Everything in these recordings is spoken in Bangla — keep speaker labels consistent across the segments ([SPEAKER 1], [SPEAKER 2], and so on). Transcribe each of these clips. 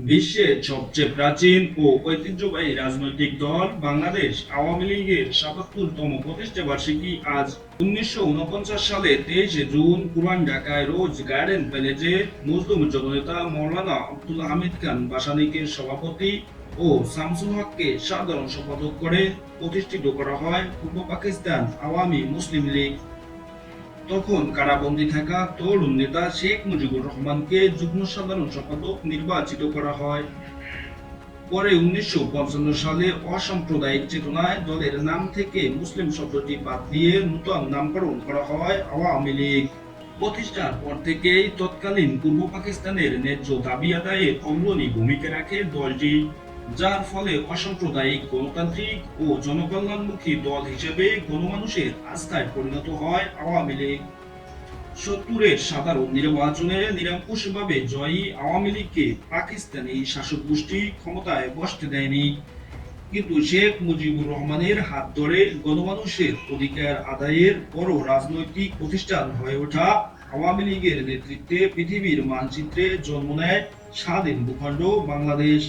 [SPEAKER 1] বিশ্বের সবচেয়ে প্রাচীন ও ঐতিহ্যবাহী রাজনৈতিক দল বাংলাদেশ আওয়ামী লীগের ৭৭তম প্রতিষ্ঠা বার্ষিকী আজ। ১৯৪৯ সালে ২৩শে জুন পুরান ঢাকায় রোজ গার্ডেন প্যালেসে মজলুম জননেতা মৌলানা আব্দুল হামিদ খান ভাসানীকে সভাপতি ও শামসুল হককে সাধারণ সম্পাদক করে প্রতিষ্ঠিত করা হয় পূর্ব পাকিস্তান আওয়ামী মুসলিম লীগ। তখন কারাবন্দী থাকা তরুণ নেতা শেখ মুজিবুর রহমানকে যুগ্ম সাধারণ সম্পাদক নির্বাচিত করা হয়। পরে ১৯৫৫ সালে অসাম্প্রদায়িক চেতনায় দলের নাম থেকে মুসলিম শব্দটি বাদ দিয়ে নূতন নামকরণ করা হয় আওয়ামী লীগ। প্রতিষ্ঠার পর থেকেই তৎকালীন পূর্ব পাকিস্তানের ন্যায্য দাবি আদায়ে অগ্রণী ভূমিকা রাখে দলটি, যার ফলে অসাম্প্রদায়িক গণতান্ত্রিক ও জনকল্যাণমুখী দল হিসেবে গণমানুষের আস্থায় পরিণত হয় আওয়ামী লীগ। ৭০-এর সাধারণ নির্বাচনে নিরঙ্কুশভাবে জয়ী আওয়ামী লীগকে পাকিস্তানি শাসক গোষ্ঠী ক্ষমতায় বসতে দেয়নি। কিন্তু শেখ মুজিবুর রহমানের হাত ধরে গণমানুষের অধিকার আদায়ের বড় রাজনৈতিক প্রতিষ্ঠান হয়ে ওঠা আওয়ামী লীগের নেতৃত্বে পৃথিবীর মানচিত্রে জন্ম নেয় স্বাধীন ভূখণ্ড বাংলাদেশ।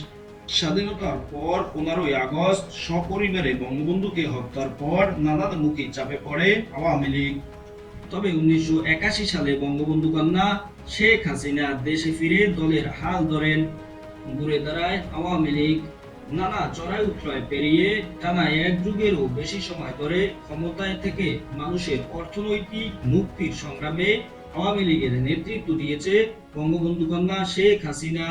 [SPEAKER 1] স্বাধীনতার পর ১৫ই আগস্ট সপরিবারে বঙ্গবন্ধুকে হত্যার পর নানামুখী চাপে পড়ে আওয়ামী লীগ। তবে ১৯৮১ সালে বঙ্গবন্ধু কন্যা শেখ হাসিনা দেশে ফিরে দলের হাল ধরেন। ঘুরে দাঁড়ায় আওয়ামী লীগ। নানা চড়াই উতরাই পেরিয়ে টানা এক যুগেরও বেশি সময় ধরে ক্ষমতায় থেকে মানুষের অর্থনৈতিক মুক্তির সংগ্রামে আওয়ামী লীগের নেতৃত্ব দিয়েছে বঙ্গবন্ধু কন্যা শেখ হাসিনা।